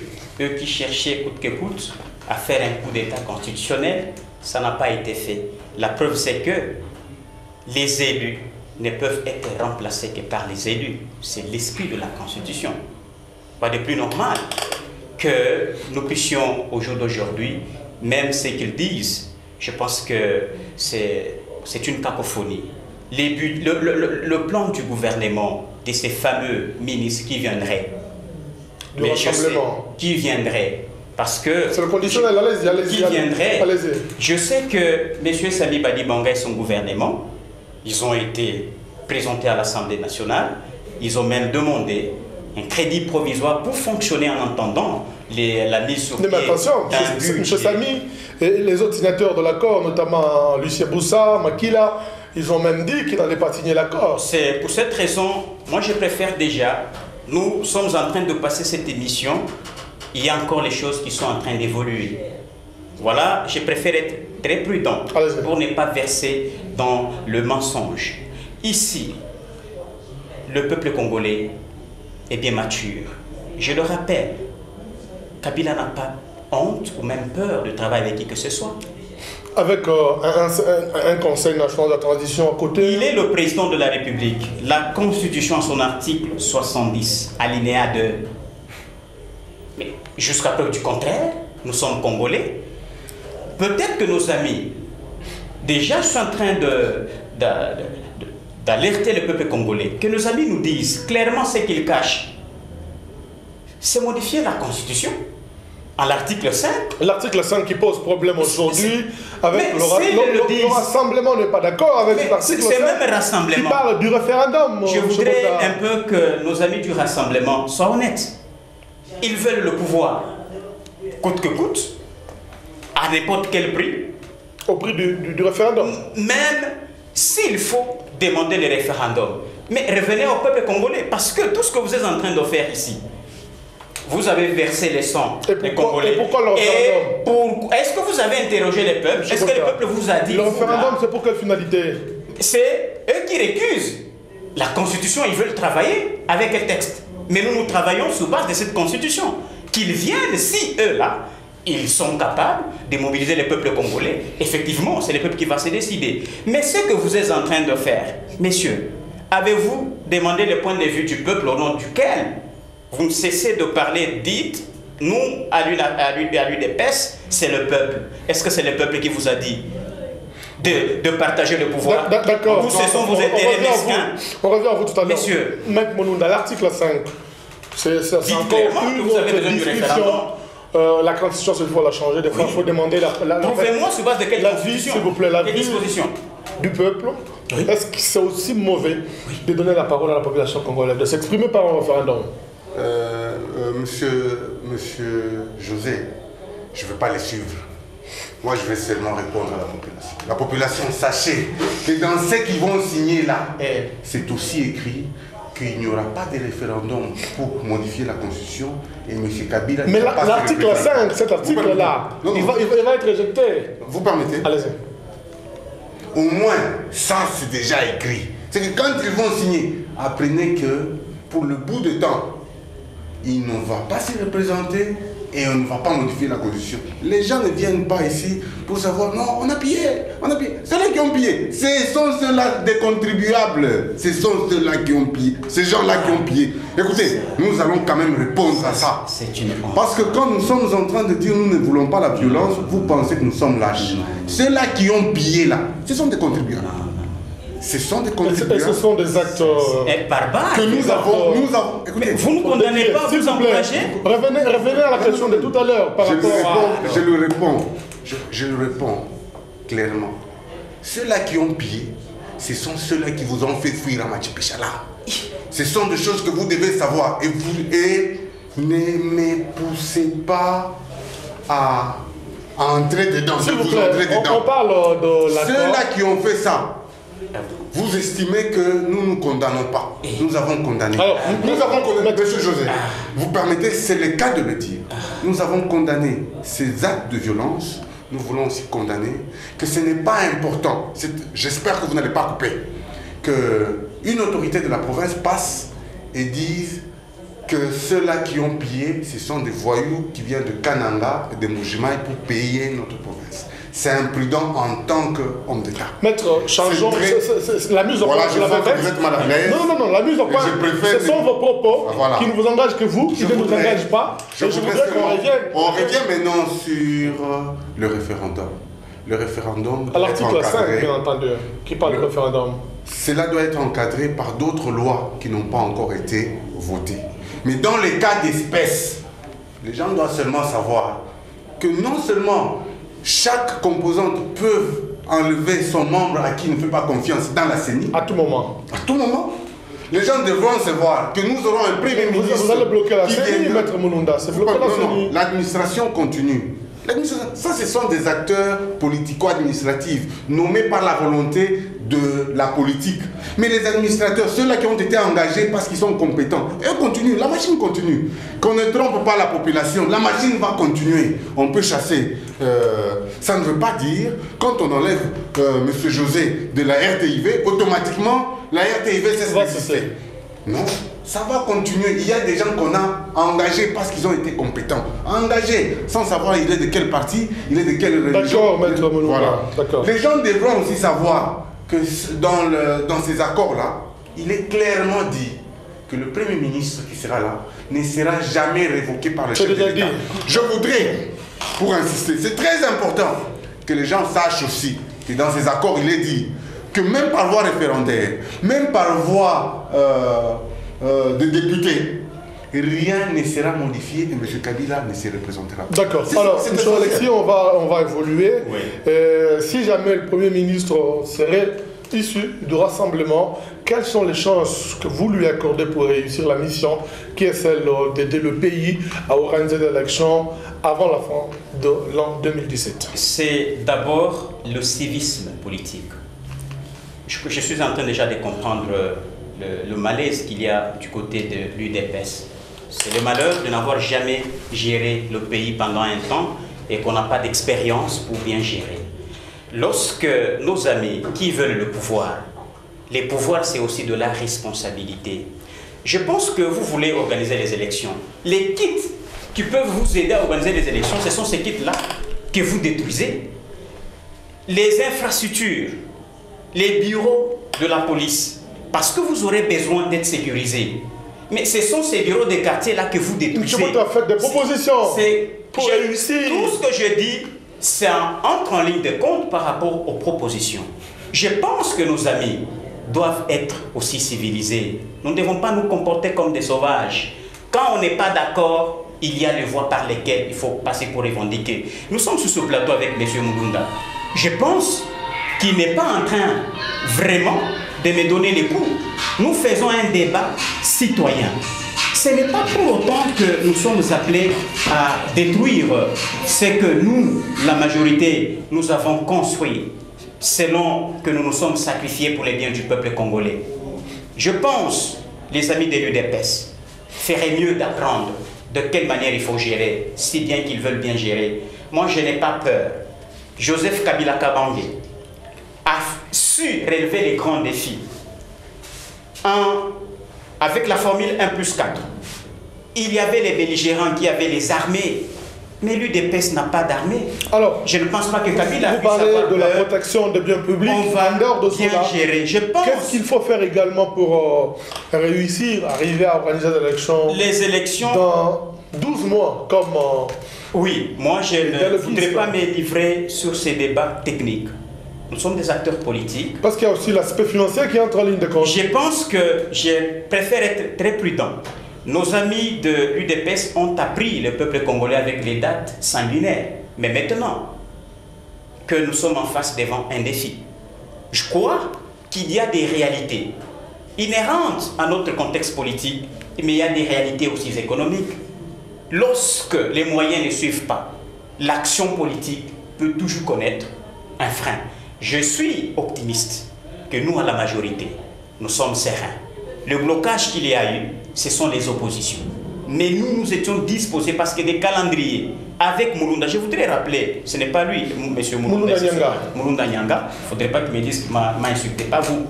Eux qui cherchaient coûte que coûte à faire un coup d'État constitutionnel, ça n'a pas été fait. La preuve, c'est que les élus ne peuvent être remplacés que par les élus. C'est l'esprit de la Constitution. Pas de plus normal que nous puissions, au jour d'aujourd'hui, même ce qu'ils disent, je pense que c'est une cacophonie. Le plan du gouvernement de ces fameux ministres qui viendraient, mais je sais qui viendrait, parce que... C'est le conditionnel, allez-y. Qui viendrait. Je sais que M. Sami Badibanga et son gouvernement, ils ont été présentés à l'Assemblée nationale, ils ont même demandé un crédit provisoire pour fonctionner en entendant la mise sur pied. Mais attention, M. Sami et les autres signataires de l'accord, notamment Lucien Boussa, Makila, ils ont même dit qu'ils n'allaient pas signer l'accord. C'est pour cette raison, moi je préfère déjà... Nous sommes en train de passer cette émission, il y a encore les choses qui sont en train d'évoluer. Voilà, je préfère être très prudent pour ne pas verser dans le mensonge. Ici, le peuple congolais est bien mature. Je le rappelle, Kabila n'a pas honte ou même peur de travailler avec qui que ce soit. Avec un Conseil national de la transition à côté. Il est le président de la République. La Constitution, son article 70, alinéa 2. Mais jusqu'à preuve du contraire, nous sommes Congolais. Peut-être que nos amis Déjà, je suis en train d'alerter le peuple congolais, que nos amis nous disent clairement ce qu'ils cachent. C'est modifier la Constitution. À l'article 5. L'article 5 qui pose problème aujourd'hui avec le rassemblement n'est pas d'accord avec cet article 5. C'est même un rassemblement. Qui parle du référendum. Je voudrais un peu que nos amis du rassemblement soient honnêtes. Ils veulent le pouvoir, coûte que coûte, à n'importe quel prix. Au prix du référendum. Même s'il faut demander le référendum. Mais revenez au peuple congolais, parce que tout ce que vous êtes en train de faire ici, vous avez versé les sangs des Congolais. Et pourquoi le référendum? Est-ce que vous avez interrogé les peuples? Est-ce que le peuple vous a dit? Le référendum, c'est pour quelle finalité? C'est eux qui récusent. La Constitution, ils veulent travailler avec un texte. Mais nous travaillons sur base de cette Constitution. Qu'ils viennent, si eux-là, ils sont capables de mobiliser le peuple congolais. Effectivement, c'est le peuple qui va se décider. Mais ce que vous êtes en train de faire, messieurs, avez-vous demandé le point de vue du peuple au nom duquel vous ne cessez de parler, dites, nous, à l'UDPS, c'est le peuple. Est-ce que c'est le peuple qui vous a dit de partager le pouvoir? D'accord. Nous cessons vos intérêts mesquins. On revient à vous tout à l'heure. Messieurs. Maître Monunda, l'article 5, c'est encore une autre discussion. La constitution, il faut la changer. Des fois, il faut demander Trouvez-moi sur base de quelle constitution? S'il vous plaît, la disposition du peuple. Oui. Est-ce que c'est aussi mauvais de donner la parole à la population congolaise, de s'exprimer par un référendum? Monsieur José, je ne veux pas les suivre. Moi, je vais seulement répondre à la population. La population, sachez que dans ce qu'ils vont signer là, c'est aussi écrit qu'il n'y aura pas de référendum pour modifier la Constitution et M. Kabila... Mais l'article 5, cet article-là, il va être rejeté. Vous permettez? Allez-y. Au moins, ça c'est déjà écrit. C'est que quand ils vont signer, apprenez que pour le bout de temps, il ne va pas se représenter et on ne va pas modifier la Constitution. Les gens ne viennent pas ici pour savoir, non, on a pillé, on a pillé. Ceux-là qui ont pillé, ce sont ceux-là des contribuables. Ce sont ceux-là qui ont pillé, ces gens-là qui ont pillé. Écoutez, nous allons quand même répondre à ça. Parce que quand nous sommes en train de dire nous ne voulons pas la violence, vous pensez que nous sommes lâches. Ceux-là qui ont pillé là, ce sont des contribuables. Ce sont des contribuables. Ce sont des actes barbares que nous avons. Écoutez, vous ne condamnez pas, vous encouragez. Revenez à la question de tout à l'heure par rapport à... Je le réponds clairement. Ceux-là qui ont pillé, ce sont ceux-là qui vous ont fait fuir à Machipichala. Ce sont des choses que vous devez savoir. Et ne me poussez pas à entrer dedans. S'il vous plaît, on parle de l'accord. Ceux-là qui ont fait ça, vous estimez que nous ne condamnons pas. Nous avons condamné. Alors, nous avons condamné, monsieur José. Vous permettez, c'est le cas de le dire. Nous avons condamné ces actes de violence. Nous voulons aussi condamner que ce n'est pas important. J'espère que vous n'allez pas couper. Qu'une autorité de la province passe et dise que ceux-là qui ont pillé, ce sont des voyous qui viennent de Kananga et de Moujimaï pour payer notre province. C'est imprudent en tant qu'homme d'État. Maître, changeons. La mise au point, je vois que vous êtes mal à l'aise. Non, la mise au point, ce sont vos propos qui ne vous engagent que vous, qui ne vous engagent pas. Je voudrais qu'on revienne. On revient maintenant sur le référendum. Le référendum. À l'article 5, bien entendu, qui parle du référendum. Cela doit être encadré par d'autres lois qui n'ont pas encore été votées. Mais dans les cas d'espèce, les gens doivent seulement savoir que non seulement chaque composante peut enlever son membre à qui il ne fait pas confiance dans la CENI. À tout moment. À tout moment. Les gens devront savoir que nous aurons un premier ministre. Vous allez bloquer la CENI, Maître Monunda. C'est bloquer la CENI. L'administration continue. Ça, ce sont des acteurs politico-administratifs nommés par la volonté de la politique. Mais les administrateurs, ceux-là qui ont été engagés parce qu'ils sont compétents, eux continuent, la machine continue. Qu'on ne trompe pas la population, la machine va continuer. On peut chasser. Ça ne veut pas dire, quand on enlève M. José de la RTIV, automatiquement, la RTIV cesse d'exister. Non, ça va continuer. Il y a des gens qu'on a engagés parce qu'ils ont été compétents. Engagés, sans savoir il est de quel parti, il est de quelle religion. D'accord, Maître Monunda. Voilà. Les gens devront aussi savoir que dans ces accords-là, il est clairement dit que le Premier ministre qui sera là ne sera jamais révoqué par le chef de l'État. Je voudrais, pour insister, c'est très important que les gens sachent aussi et dans ces accords, il est dit que même par voie référendaire, même par voie de député, rien ne sera modifié et M. Kabila ne se représentera pas. D'accord. Alors, M. Alexis, on va évoluer. Oui. Si jamais le Premier ministre serait issu du rassemblement, quelles sont les chances que vous lui accordez pour réussir la mission qui est celle d'aider le pays à organiser des élections avant la fin de l'an 2017? C'est d'abord le civisme politique. Je suis en train déjà de comprendre le malaise qu'il y a du côté de l'UDPS. C'est le malheur de n'avoir jamais géré le pays pendant un temps et qu'on n'a pas d'expérience pour bien gérer. Lorsque nos amis qui veulent le pouvoir, les pouvoirs c'est aussi de la responsabilité. Je pense que vous voulez organiser les élections. Les kits qui peuvent vous aider à organiser les élections, ce sont ces kits-là que vous détruisez. Les infrastructures, les bureaux de la police, parce que vous aurez besoin d'être sécurisés. Mais ce sont ces bureaux de quartier-là que vous détruisez. Tu as fait des propositions pour réussir. Tout ce que je dis, c'est entre en ligne de compte par rapport aux propositions. Je pense que nos amis doivent être aussi civilisés. Nous ne devons pas nous comporter comme des sauvages. Quand on n'est pas d'accord, il y a les voies par lesquelles il faut passer pour revendiquer. Nous sommes sur ce plateau avec M. Mulunda. Je pense qu'il n'est pas en train vraiment de me donner les coups. Nous faisons un débat citoyen. Ce n'est pas pour autant que nous sommes appelés à détruire ce que nous, la majorité, nous avons construit, selon que nous nous sommes sacrifiés pour les biens du peuple congolais. Je pense, les amis de l'UDPS feraient mieux d'apprendre de quelle manière il faut gérer, si bien qu'ils veulent bien gérer. Moi, je n'ai pas peur. Joseph Kabila Kabange a su relever les grands défis. Avec la formule 1+4, il y avait les belligérants qui avaient les armées, mais l'UDPS n'a pas d'armée. Alors, je ne pense pas que Kabila puisse avoir de la protection des biens publics. On va bien gérer. Je pense. Qu'est-ce qu'il faut faire également pour réussir, arriver à organiser des élections? Les élections dans 12 mois, comme... oui, moi je ne voudrais pas me livrer sur ces débats techniques. Nous sommes des acteurs politiques. Parce qu'il y a aussi l'aspect financier qui entre en ligne de compte. Je pense que je préfère être très prudent. Nos amis de l'UDPS ont appris le peuple congolais avec les dates sanguinaires. Mais maintenant que nous sommes en face devant un défi, je crois qu'il y a des réalités inhérentes à notre contexte politique, mais il y a des réalités aussi économiques. Lorsque les moyens ne suivent pas, l'action politique peut toujours connaître un frein. Je suis optimiste que nous, à la majorité, nous sommes sereins. Le blocage qu'il y a eu, ce sont les oppositions. Mais nous étions disposés parce que des calendriers avec Mulunda, je voudrais rappeler, ce n'est pas lui, M. Mulunda Nyanga. Mulunda Nyanga, il ne faudrait pas qu'il me dise, m'insultez pas vous.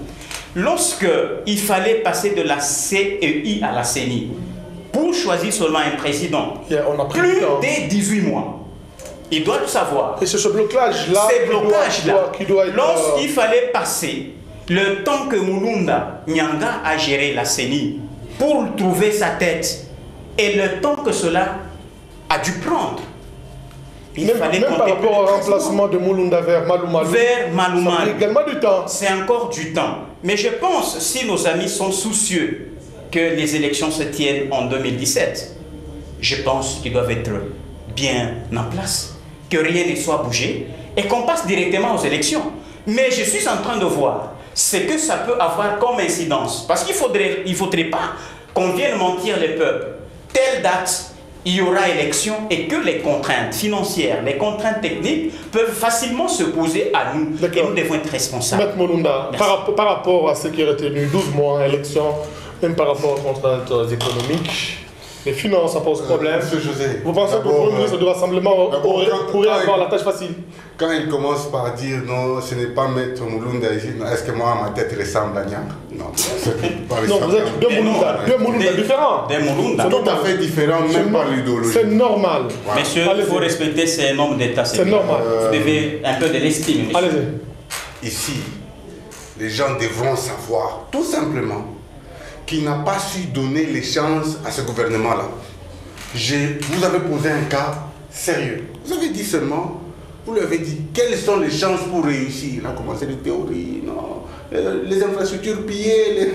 Lorsqu'il fallait passer de la CEI à la CENI, pour choisir seulement un président, on a pris plus de 18 mois. Il doit le savoir. Et c'est ce blocage-là qui doit être... Lorsqu'il fallait passer le temps que Mulunda Nyanga a géré la CENI pour trouver sa tête et le temps que cela a dû prendre, il fallait même par rapport au remplacement de Mulunda vers Malou Malou. Vers Malou Malou. Ça prend également du temps. C'est encore du temps. Mais je pense, si nos amis sont soucieux que les élections se tiennent en 2017, je pense qu'ils doivent être bien en place, que rien ne soit bougé et qu'on passe directement aux élections. Mais je suis en train de voir ce que ça peut avoir comme incidence. Parce qu'il ne faudrait pas qu'on vienne mentir les peuples. Telle date, il y aura élection et que les contraintes financières, les contraintes techniques peuvent facilement se poser à nous. Et nous devons être responsables. Maître Mulunda, par rapport à ce qui est retenu, 12 mois élection, même par rapport aux contraintes économiques, les finances, ça pose problème. Monsieur José, vous pensez que le Premier ministre du Rassemblement pourrait avoir la tâche facile? Quand il commence par dire non, ce n'est pas Maître Mulunda ici, est-ce que moi, ma tête ressemble à Nyang? Non, non, vous êtes deux Mulunda différents. Des Mulunda. Tout à fait différents, même par l'idéologie. C'est normal. Ouais. Monsieur, il faut respecter ces normes d'État. C'est normal. Vous devez un peu de l'estime. Allez-y. Ici, les gens devront savoir, tout simplement, qu'il n'a pas su donner les chances à ce gouvernement-là. Vous avez posé un cas sérieux. Vous avez dit seulement Vous lui avez dit, quelles sont les chances pour réussir? Il a commencé les théories, non, les infrastructures pillées.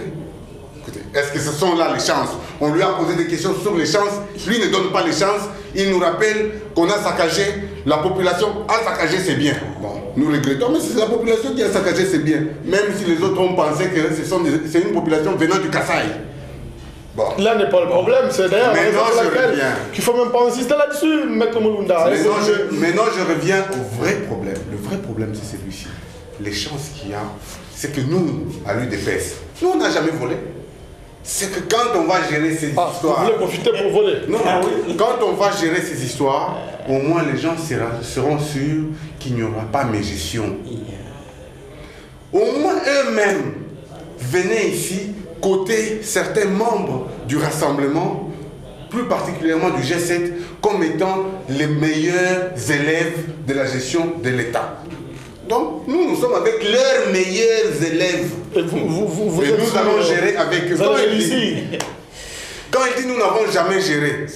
Écoutez, est-ce que ce sont là les chances? On lui a posé des questions sur les chances, lui ne donne pas les chances, il nous rappelle qu'on a saccagé la population. Ah, saccagé c'est bien. Bon, nous regrettons, mais c'est la population qui a saccagé, c'est bien. Même si les autres ont pensé que c'est une population venant du Kasaï. Bon. Là n'est pas le problème, c'est d'ailleurs qu'il ne faut même pas insister là-dessus, Maître Mulunda. Maintenant, je reviens au vrai problème. Le vrai problème, c'est celui-ci. Les chances qu'il y a, c'est que nous, à l'UDPS, nous, on n'a jamais volé. C'est que quand on va gérer ces histoires... Vous voulez profiter pour voler? Non, quand on va gérer ces histoires, au moins les gens seront sûrs qu'il n'y aura pas mégestion. Au moins eux-mêmes, venaient ici, côté certains membres du rassemblement, plus particulièrement du G7, comme étant les meilleurs élèves de la gestion de l'État. Donc, nous sommes avec leurs meilleurs élèves. Et nous allons gérer avec eux. Quand il dit nous n'avons jamais géré,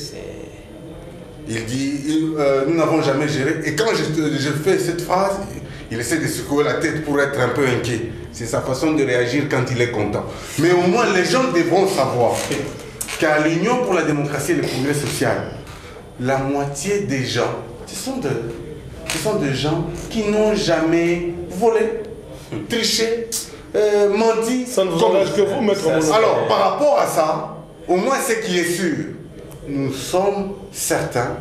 il dit nous n'avons jamais géré. Et quand je fais cette phrase, il essaie de secouer la tête pour être un peu inquiet. C'est sa façon de réagir quand il est content. Mais au moins, les gens devront savoir qu'à l'Union pour la démocratie et le progrès social, la moitié des gens, ce sont des gens qui n'ont jamais volé, triché, menti. Ça ne vous engage que vous, Maître Mulunda. Alors, par rapport à ça, au moins ce qui est sûr, nous sommes certains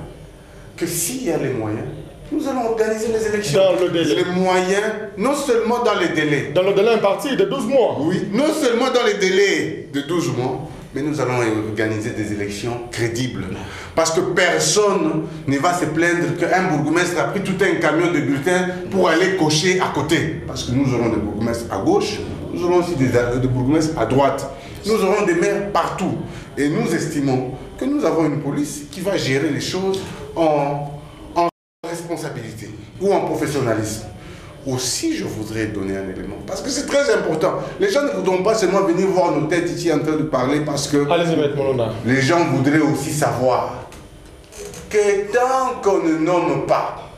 que s'il y a les moyens, nous allons organiser les élections. Dans le délai. Les moyens, non seulement dans les délais. Dans le délai imparti de 12 mois. Oui, non seulement dans les délais de 12 mois, mais nous allons organiser des élections crédibles. Parce que personne ne va se plaindre qu'un bourgmestre a pris tout un camion de bulletins pour aller cocher à côté. Parce que nous aurons des bourgmestres à gauche, nous aurons aussi des bourgmestres à droite. Nous aurons des maires partout. Et nous estimons que nous avons une police qui va gérer les choses en responsabilité ou en professionnalisme. Aussi, je voudrais donner un élément, parce que c'est très important. Les gens ne voudront pas seulement venir voir nos têtes ici en train de parler, parce que les gens voudraient aussi savoir que tant qu'on ne nomme pas,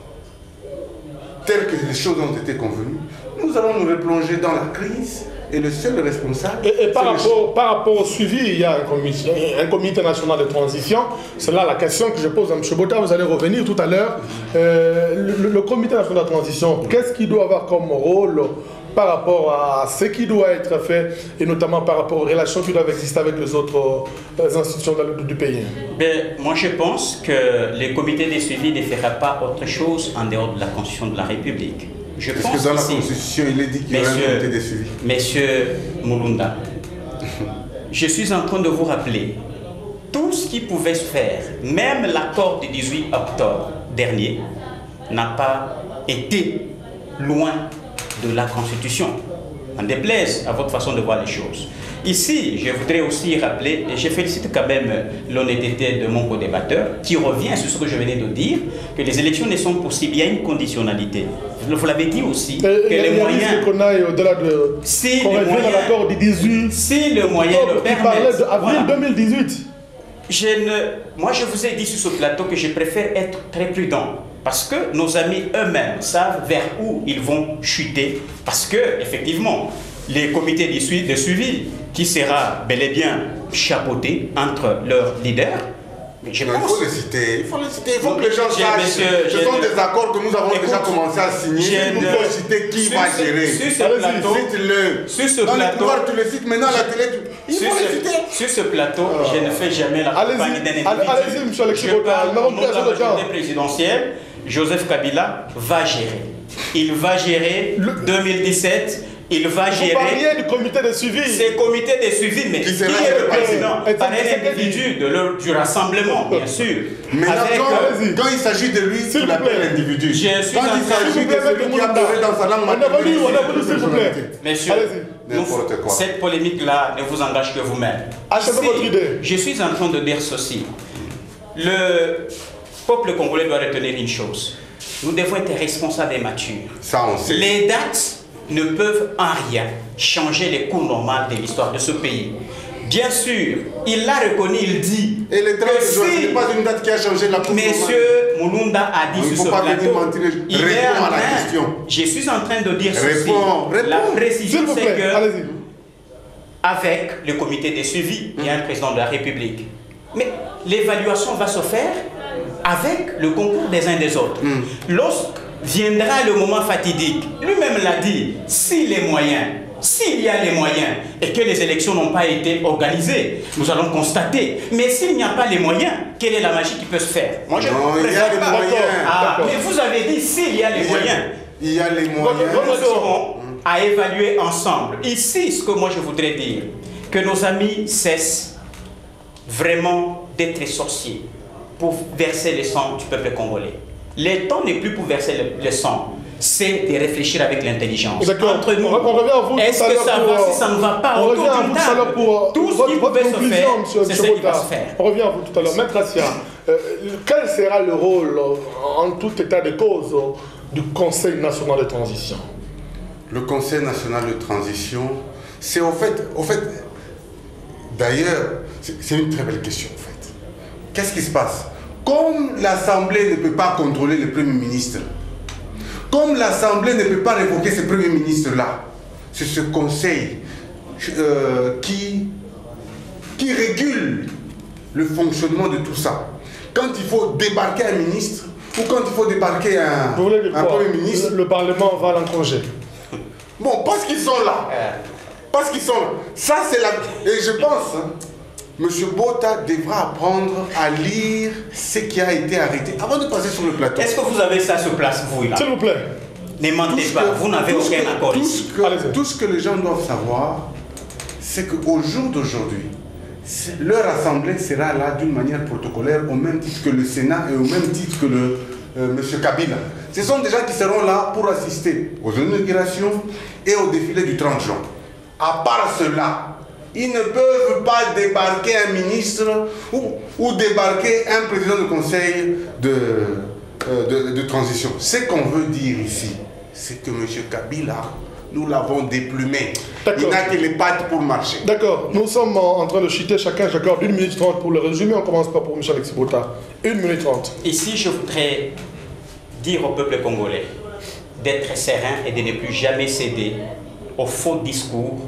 tel que les choses ont été convenues, nous allons nous replonger dans la crise. Et le seul responsable... Et par rapport au suivi, il y a un comité national de transition. C'est là la question que je pose à M. Bota. Vous allez revenir tout à l'heure. Le comité national de transition, qu'est-ce qu'il doit avoir comme rôle par rapport à ce qui doit être fait, et notamment par rapport aux relations qui doivent exister avec les autres institutions du pays? Moi, je pense que le comité de suivi ne fera pas autre chose en dehors de la Constitution de la République. Est-ce que dans la Constitution, il est dit qu'il y aura un comité de suivi? Monsieur Mulunda, je suis en train de vous rappeler tout ce qui pouvait se faire, même l'accord du 18 octobre dernier, n'a pas été loin de la Constitution. En déplaise à votre façon de voir les choses. Ici, je voudrais aussi rappeler, et je félicite quand même l'honnêteté de mon co-débatteur, qui revient sur ce que je venais de dire, que les élections ne sont possibles. Il y a une conditionnalité. Vous l'avez dit aussi, que les moyens... qu'on aille au-delà de... Si le moyen... l'accord du 18... Si le moyen le permet... Il parlait d'avril 2018. Moi, je vous ai dit sur ce plateau que je préfère être très prudent. Parce que nos amis eux-mêmes savent vers où ils vont chuter. Parce que, effectivement, les comités de suivi, qui sera bel et bien chapeauté entre leurs leaders, il faut les citer, il faut que les gens sachent. Ce sont des accords que nous avons déjà commencé à signer. Il faut citer qui va gérer. Sur ce plateau, tu le cites maintenant à la télé. Sur ce plateau, je ne fais jamais la campagne d'un individu. Allez-y, monsieur Alexis. Je parle au nom de la majorité présidentielle. Joseph Kabila va gérer. Il va gérer 2017. Il va gérer... Vous parliez du comité de suivi. C'est comité de suivi, mais qui est le président? Par un individu du rassemblement, bien sûr. Mais quand il s'agit de lui, il appelle l'individu. Quand il s'agit de celui qui a pleuré dans sa langue maternelle, s'il vous plaît. Messieurs, cette polémique-là ne vous engage que vous-même. Je suis en train de dire ceci. Le peuple congolais doit retenir une chose. Nous devons être responsables et matures. Ça, on sait. Les dates ne peuvent en rien changer les cours normaux de l'histoire de ce pays. Bien sûr, il l'a reconnu, il dit... Et le 30 juin, ce n'est pas une date qui a changé la cour normale. Messieurs, Mulunda a dit sur ce plateau, je suis en train de dire ceci. La précision, c'est que avec le comité de suivi, il y a un président de la République. Mais l'évaluation va se faire avec le concours des uns des autres. Lorsque viendra le moment fatidique, lui-même l'a dit, s'il y a les moyens et que les élections n'ont pas été organisées, nous allons constater. Mais s'il n'y a pas les moyens, quelle est la magie qui peut se faire? Moi, je il y a les moyens. Mais vous avez dit s'il y a les moyens. Il y a les moyens. Nous aurons à évaluer ensemble. Ici, ce que moi je voudrais dire, que nos amis cessent vraiment d'être sorciers pour verser le sang du peuple congolais. Le temps n'est plus pour verser le sang. C'est de réfléchir avec l'intelligence. Entre nous, est-ce que ça va, si ça ne va pas autour d'une table, tout ce qui pouvait se faire, c'est ce qui va se faire. On revient à vous tout à l'heure. Maître Assia, quel sera le rôle, en tout état de cause, du Conseil national de transition? Le Conseil national de transition, c'est au fait d'ailleurs, c'est une très belle question en fait. Qu'est-ce qui se passe? Comme l'Assemblée ne peut pas contrôler le Premier ministre, comme l'Assemblée ne peut pas révoquer ce Premier ministre-là, c'est ce Conseil qui régule le fonctionnement de tout ça. Quand il faut débarquer un ministre, ou quand il faut débarquer un Premier ministre... Le Parlement va en congé. Bon, parce qu'ils sont là. Parce qu'ils sont là. Ça, c'est la... Et je pense, M. Bota devra apprendre à lire ce qui a été arrêté avant de passer sur le plateau. Est-ce que vous avez ça sur place, vous, là? S'il vous plaît. Ne mentez pas, vous n'avez aucun accord ici. Tout ce que les gens doivent savoir, c'est qu'au jour d'aujourd'hui, leur assemblée sera là d'une manière protocolaire au même titre que le Sénat et au même titre que M. Kabila. Ce sont des gens qui seront là pour assister aux inaugurations et au défilé du 30 juin. À part cela, ils ne peuvent pas débarquer un ministre ou débarquer un président de conseil de transition. Ce qu'on veut dire ici, c'est que M. Kabila, nous l'avons déplumé. Il n'a que les pattes pour marcher. D'accord. Nous sommes en train de chuter chacun. J'accorde 1 minute 30 pour le résumé. On commence pas pour Michel Alexis Bota. 1 minute 30. Ici, je voudrais dire au peuple congolais d'être serein et de ne plus jamais céder aux faux discours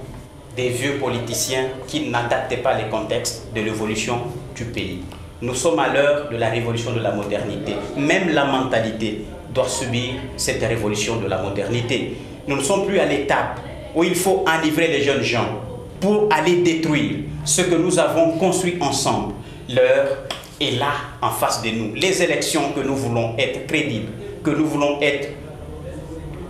des vieux politiciens qui n'adaptent pas les contextes de l'évolution du pays. Nous sommes à l'heure de la révolution de la modernité. Même la mentalité doit subir cette révolution de la modernité. Nous ne sommes plus à l'étape où il faut enivrer les jeunes gens pour aller détruire ce que nous avons construit ensemble. L'heure est là, en face de nous. Les élections que nous voulons être crédibles, que nous voulons être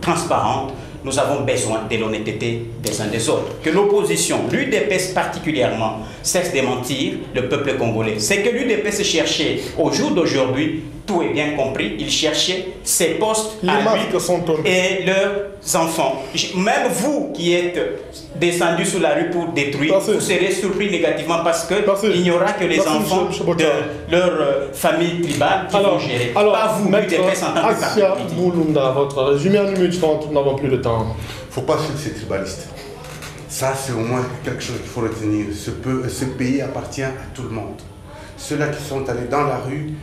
transparentes, nous avons besoin de l'honnêteté des uns des autres. Que l'opposition, l'UDPS particulièrement, cesse de mentir le peuple congolais. C'est que l'UDPS cherchait au jour d'aujourd'hui, tout est bien compris, il cherchait ses postes à lui et leurs enfants. Même vous qui êtes descendus sur la rue pour détruire, vous serez surpris négativement parce qu'il n'y aura que les enfants de leur famille tribale qui vont gérer. Pas vous, l'UDPS en tant que parti politique. Mulunda, votre résumé en 1 minute 30, nous n'avons plus de temps. Il ne faut pas suivre ces tribalistes. Ça, c'est au moins quelque chose qu'il faut retenir. Ce pays appartient à tout le monde. Ceux-là qui sont allés dans la rue,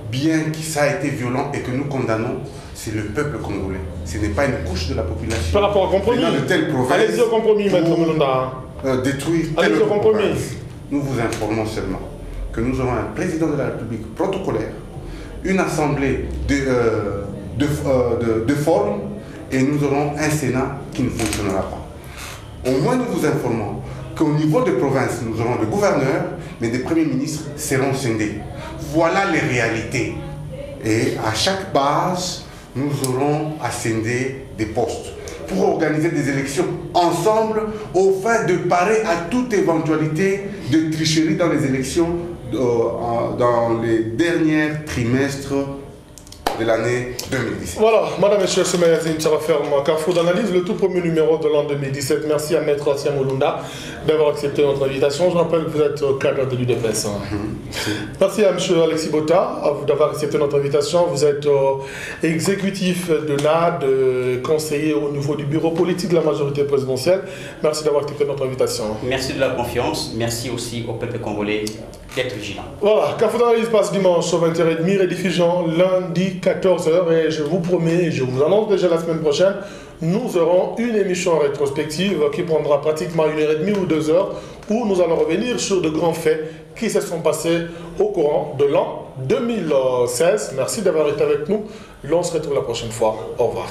bien que ça a été violent et que nous condamnons, c'est le peuple congolais. Ce n'est pas une couche de la population. Par rapport au compromis. Allez-y au compromis, Maître Mulunda. Détruire tel autre province. Nous vous informons seulement que nous aurons un président de la République protocolaire, une assemblée de forme, et nous aurons un Sénat qui ne fonctionnera pas. Au moins, nous vous informons qu'au niveau des provinces, nous aurons des gouverneurs, mais des premiers ministres seront scindés. Voilà les réalités. Et à chaque base, nous aurons à scinder des postes pour organiser des élections ensemble, au fin de parer à toute éventualité de tricherie dans les élections dans les derniers trimestres de l'année 2017. Voilà, madame et messieurs, ce magazine sera ferme. Carrefour d'analyse, le tout premier numéro de l'an 2017. Merci à Maître Assia Mulunda d'avoir accepté notre invitation. Je rappelle que vous êtes cadre de l'UDPS. Merci à M. Alexis Bota d'avoir accepté notre invitation. Vous êtes exécutif de NAD, conseiller au niveau du bureau politique de la majorité présidentielle. Merci d'avoir accepté notre invitation. Merci de la confiance. Merci aussi au peuple congolais d'être vigilants. Voilà, Carrefour d'analyse passe dimanche au 20h30, rediffusion lundi 14h. Et je vous promets, je vous annonce déjà la semaine prochaine, nous aurons une émission rétrospective qui prendra pratiquement 1h30 ou 2 heures, où nous allons revenir sur de grands faits qui se sont passés au courant de l'an 2016. Merci d'avoir été avec nous. L'on se retrouve la prochaine fois. Au revoir.